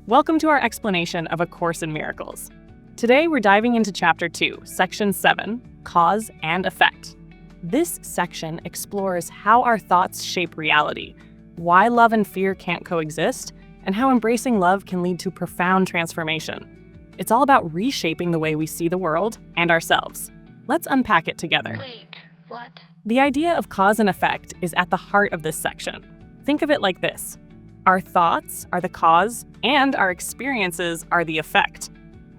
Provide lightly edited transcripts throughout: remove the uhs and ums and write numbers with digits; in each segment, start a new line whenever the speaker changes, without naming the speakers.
Welcome to our explanation of A Course in Miracles. Today we're diving into Chapter 2, Section 7, Cause and Effect. This section explores how our thoughts shape reality, why love and fear can't coexist, and how embracing love can lead to profound transformation. It's all about reshaping the way we see the world and ourselves. Let's unpack it together.
Wait, what?
The idea of cause and effect is at the heart of this section. Think of it like this. Our thoughts are the cause, and our experiences are the effect.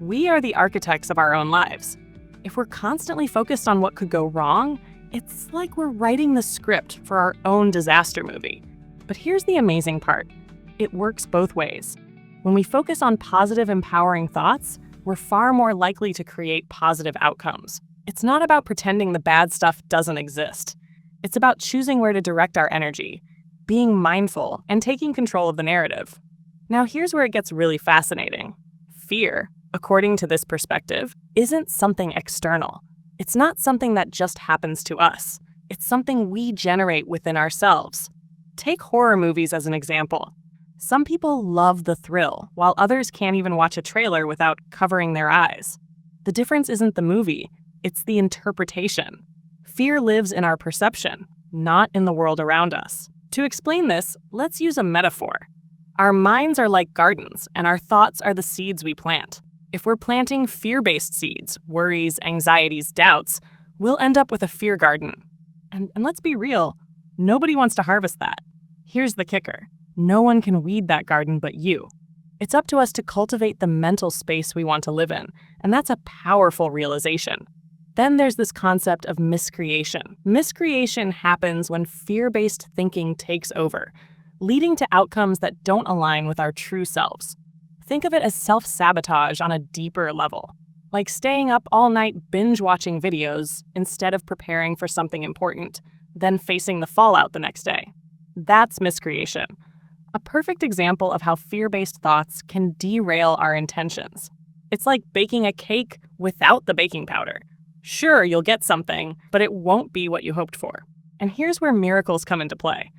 We are the architects of our own lives. If we're constantly focused on what could go wrong, it's like we're writing the script for our own disaster movie. But here's the amazing part. It works both ways. When we focus on positive, empowering thoughts, we're far more likely to create positive outcomes. It's not about pretending the bad stuff doesn't exist. It's about choosing where to direct our energy, being mindful, and taking control of the narrative. Now here's where it gets really fascinating. Fear, according to this perspective, isn't something external. It's not something that just happens to us. It's something we generate within ourselves. Take horror movies as an example. Some people love the thrill, while others can't even watch a trailer without covering their eyes. The difference isn't the movie, it's the interpretation. Fear lives in our perception, not in the world around us. To explain this, let's use a metaphor. Our minds are like gardens, and our thoughts are the seeds we plant. If we're planting fear-based seeds, worries, anxieties, doubts, we'll end up with a fear garden. And let's be real, nobody wants to harvest that. Here's the kicker. No one can weed that garden but you. It's up to us to cultivate the mental space we want to live in, and that's a powerful realization. Then there's this concept of miscreation. Miscreation happens when fear-based thinking takes over, leading to outcomes that don't align with our true selves. Think of it as self-sabotage on a deeper level, like staying up all night binge-watching videos instead of preparing for something important, then facing the fallout the next day. That's miscreation. A perfect example of how fear-based thoughts can derail our intentions. It's like baking a cake without the baking powder. Sure, you'll get something, but it won't be what you hoped for. And here's where miracles come into play.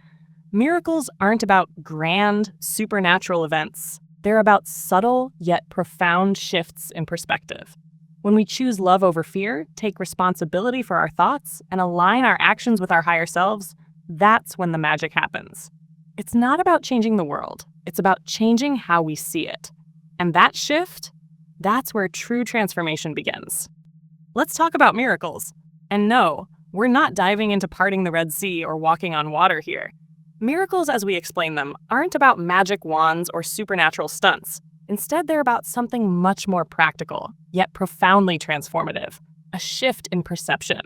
Miracles aren't about grand, supernatural events. They're about subtle yet profound shifts in perspective. When we choose love over fear, take responsibility for our thoughts, and align our actions with our higher selves, that's when the magic happens. It's not about changing the world. It's about changing how we see it. And that shift, that's where true transformation begins. Let's talk about miracles. And no, we're not diving into parting the Red Sea or walking on water here. Miracles, as we explain them, aren't about magic wands or supernatural stunts. Instead, they're about something much more practical, yet profoundly transformative, a shift in perception.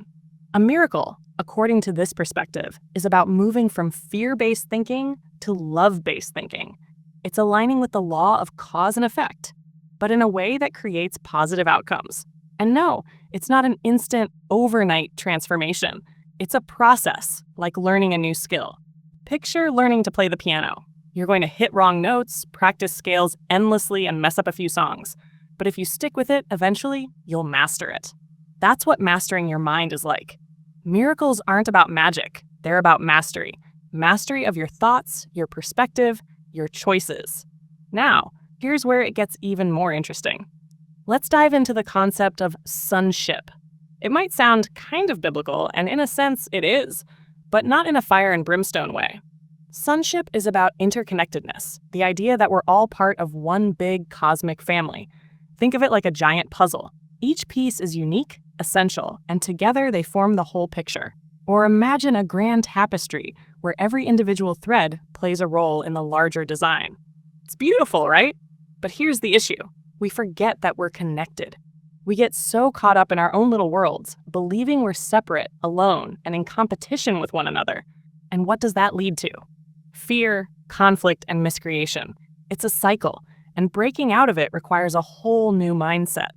A miracle, according to this perspective, is about moving from fear-based thinking to love-based thinking. It's aligning with the law of cause and effect, but in a way that creates positive outcomes. And no, it's not an instant, overnight transformation. It's a process, like learning a new skill. Picture learning to play the piano. You're going to hit wrong notes, practice scales endlessly, and mess up a few songs. But if you stick with it, eventually, you'll master it. That's what mastering your mind is like. Miracles aren't about magic. They're about mastery. Mastery of your thoughts, your perspective, your choices. Now, here's where it gets even more interesting. Let's dive into the concept of sonship. It might sound kind of biblical, and in a sense, it is, but not in a fire and brimstone way. Sonship is about interconnectedness, the idea that we're all part of one big cosmic family. Think of it like a giant puzzle. Each piece is unique, essential, and together they form the whole picture. Or imagine a grand tapestry where every individual thread plays a role in the larger design. It's beautiful, right? But here's the issue. We forget that we're connected. We get so caught up in our own little worlds, believing we're separate, alone, and in competition with one another. And what does that lead to? Fear, conflict, and miscreation. It's a cycle, and breaking out of it requires a whole new mindset.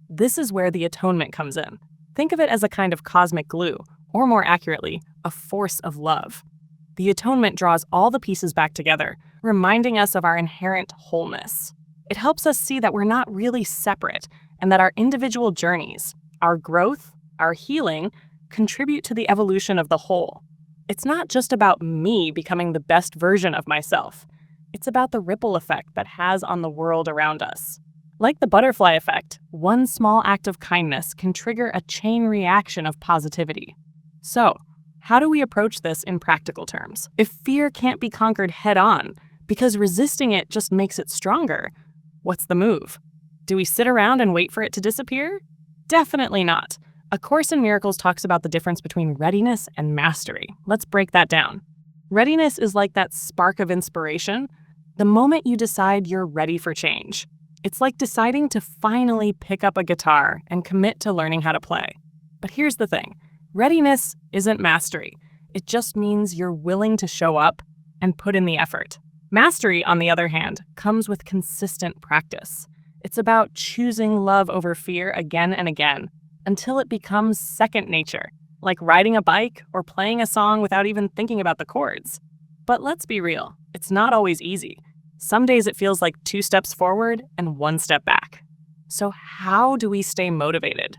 This is where the atonement comes in. Think of it as a kind of cosmic glue, or more accurately, a force of love. The atonement draws all the pieces back together, reminding us of our inherent wholeness. It helps us see that we're not really separate, and that our individual journeys, our growth, our healing, contribute to the evolution of the whole. It's not just about me becoming the best version of myself. It's about the ripple effect that has on the world around us. Like the butterfly effect, one small act of kindness can trigger a chain reaction of positivity. So, how do we approach this in practical terms? If fear can't be conquered head-on, because resisting it just makes it stronger, what's the move? Do we sit around and wait for it to disappear? Definitely not. A Course in Miracles talks about the difference between readiness and mastery. Let's break that down. Readiness is like that spark of inspiration, the moment you decide you're ready for change. It's like deciding to finally pick up a guitar and commit to learning how to play. But here's the thing. Readiness isn't mastery. It just means you're willing to show up and put in the effort. Mastery, on the other hand, comes with consistent practice. It's about choosing love over fear again and again until it becomes second nature, like riding a bike or playing a song without even thinking about the chords. But let's be real, it's not always easy. Some days it feels like 2 steps forward and 1 step back. So how do we stay motivated?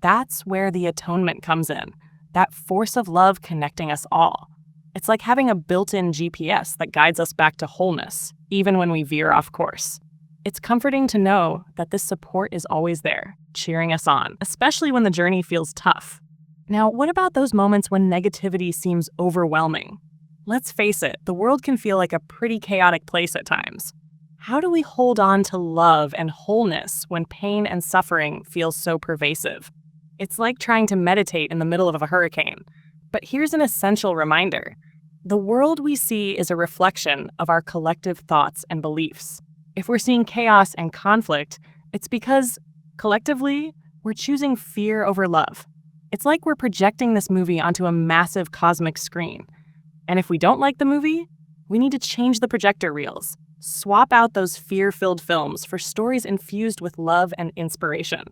That's where the atonement comes in, that force of love connecting us all. It's like having a built-in GPS that guides us back to wholeness, even when we veer off course. It's comforting to know that this support is always there, cheering us on, especially when the journey feels tough. Now, what about those moments when negativity seems overwhelming? Let's face it, the world can feel like a pretty chaotic place at times. How do we hold on to love and wholeness when pain and suffering feel so pervasive? It's like trying to meditate in the middle of a hurricane. But here's an essential reminder. The world we see is a reflection of our collective thoughts and beliefs. If we're seeing chaos and conflict, it's because, collectively, we're choosing fear over love. It's like we're projecting this movie onto a massive cosmic screen. And if we don't like the movie, we need to change the projector reels. Swap out those fear-filled films for stories infused with love and inspiration.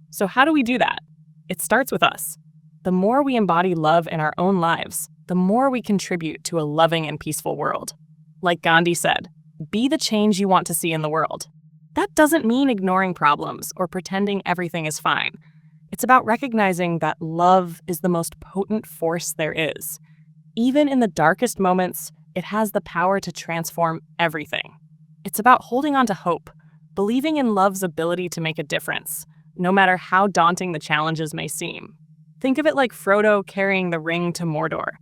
So how do we do that? It starts with us. The more we embody love in our own lives, the more we contribute to a loving and peaceful world. Like Gandhi said, be the change you want to see in the world. That doesn't mean ignoring problems or pretending everything is fine. It's about recognizing that love is the most potent force there is. Even in the darkest moments, it has the power to transform everything. It's about holding on to hope, believing in love's ability to make a difference, no matter how daunting the challenges may seem. Think of it like Frodo carrying the ring to Mordor.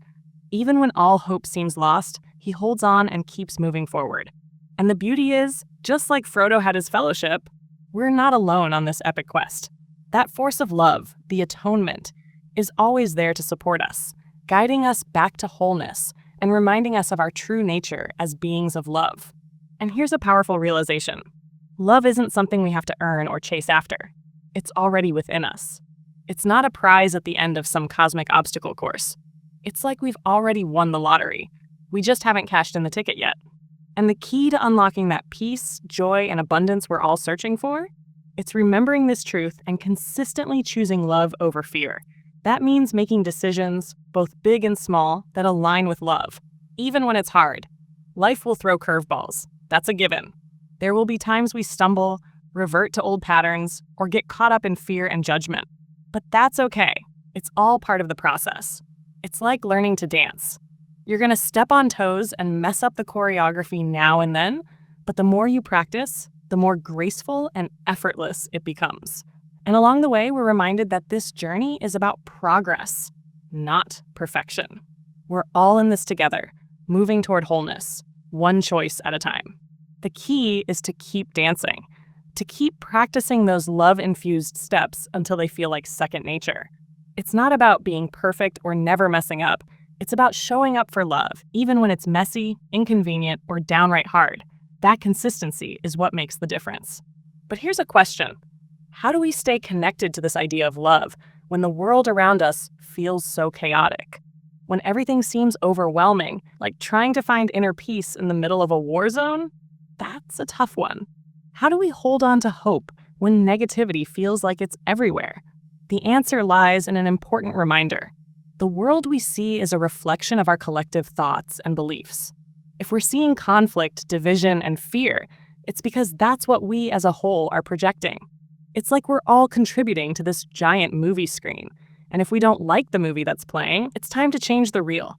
Even when all hope seems lost, he holds on and keeps moving forward. And the beauty is, just like Frodo had his fellowship, we're not alone on this epic quest. That force of love, the atonement, is always there to support us, guiding us back to wholeness and reminding us of our true nature as beings of love. And here's a powerful realization. Love isn't something we have to earn or chase after. It's already within us. It's not a prize at the end of some cosmic obstacle course. It's like we've already won the lottery. We just haven't cashed in the ticket yet. And the key to unlocking that peace, joy, and abundance we're all searching for? It's remembering this truth and consistently choosing love over fear. That means making decisions, both big and small, that align with love. Even when it's hard, life will throw curveballs. That's a given. There will be times we stumble, revert to old patterns, or get caught up in fear and judgment. But that's okay. It's all part of the process. It's like learning to dance. You're going to step on toes and mess up the choreography now and then, but the more you practice, the more graceful and effortless it becomes. And along the way, we're reminded that this journey is about progress, not perfection. We're all in this together, moving toward wholeness, one choice at a time. The key is to keep dancing, to keep practicing those love-infused steps until they feel like second nature. It's not about being perfect or never messing up. It's about showing up for love, even when it's messy, inconvenient, or downright hard. That consistency is what makes the difference. But here's a question. How do we stay connected to this idea of love when the world around us feels so chaotic? When everything seems overwhelming, like trying to find inner peace in the middle of a war zone? That's a tough one. How do we hold on to hope when negativity feels like it's everywhere? The answer lies in an important reminder. The world we see is a reflection of our collective thoughts and beliefs. If we're seeing conflict, division, and fear, it's because that's what we as a whole are projecting. It's like we're all contributing to this giant movie screen. And if we don't like the movie that's playing, it's time to change the reel.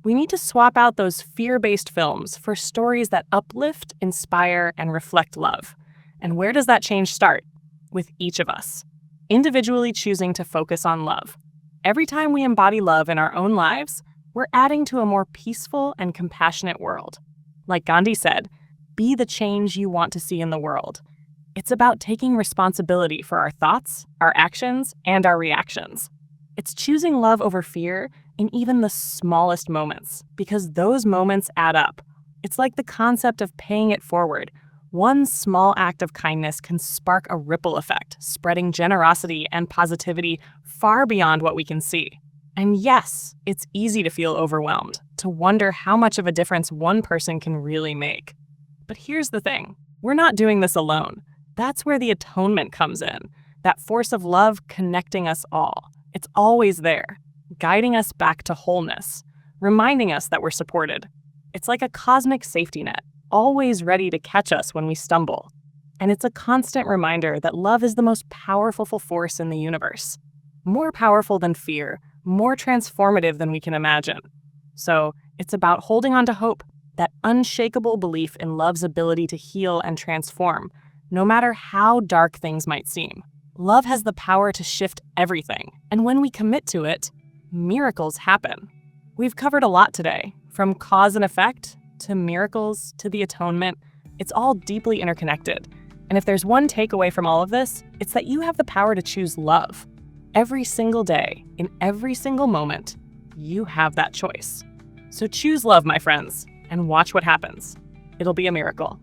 We need to swap out those fear-based films for stories that uplift, inspire, and reflect love. And where does that change start? With each of us, individually choosing to focus on love. Every time we embody love in our own lives, we're adding to a more peaceful and compassionate world. Like Gandhi said, be the change you want to see in the world. It's about taking responsibility for our thoughts, our actions, and our reactions. It's choosing love over fear in even the smallest moments, because those moments add up. It's like the concept of paying it forward. One small act of kindness can spark a ripple effect, spreading generosity and positivity far beyond what we can see. And yes, it's easy to feel overwhelmed, to wonder how much of a difference one person can really make. But here's the thing, we're not doing this alone. That's where the atonement comes in, that force of love connecting us all. It's always there, guiding us back to wholeness, reminding us that we're supported. It's like a cosmic safety net, always ready to catch us when we stumble. And it's a constant reminder that love is the most powerful force in the universe. More powerful than fear, more transformative than we can imagine. So it's about holding on to hope, that unshakable belief in love's ability to heal and transform, no matter how dark things might seem. Love has the power to shift everything, and when we commit to it, miracles happen. We've covered a lot today, from cause and effect, to miracles, to the atonement. It's all deeply interconnected. And if there's one takeaway from all of this, it's that you have the power to choose love. Every single day, in every single moment, you have that choice. So choose love, my friends, and watch what happens. It'll be a miracle.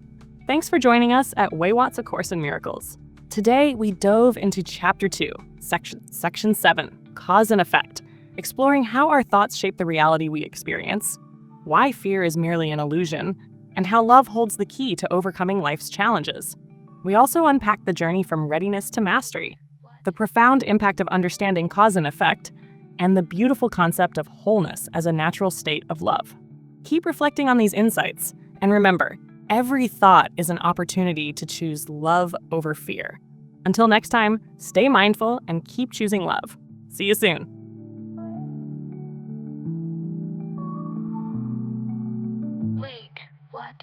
Thanks for joining us at weiwat's A Course in Miracles. Today, we dove into Chapter 2, Section 7, Cause and Effect, exploring how our thoughts shape the reality we experience, why fear is merely an illusion, and how love holds the key to overcoming life's challenges. We also unpacked the journey from readiness to mastery, the profound impact of understanding cause and effect, and the beautiful concept of wholeness as a natural state of love. Keep reflecting on these insights, and remember, every thought is an opportunity to choose love over fear. Until next time, stay mindful and keep choosing love. See you soon.
Wait, what?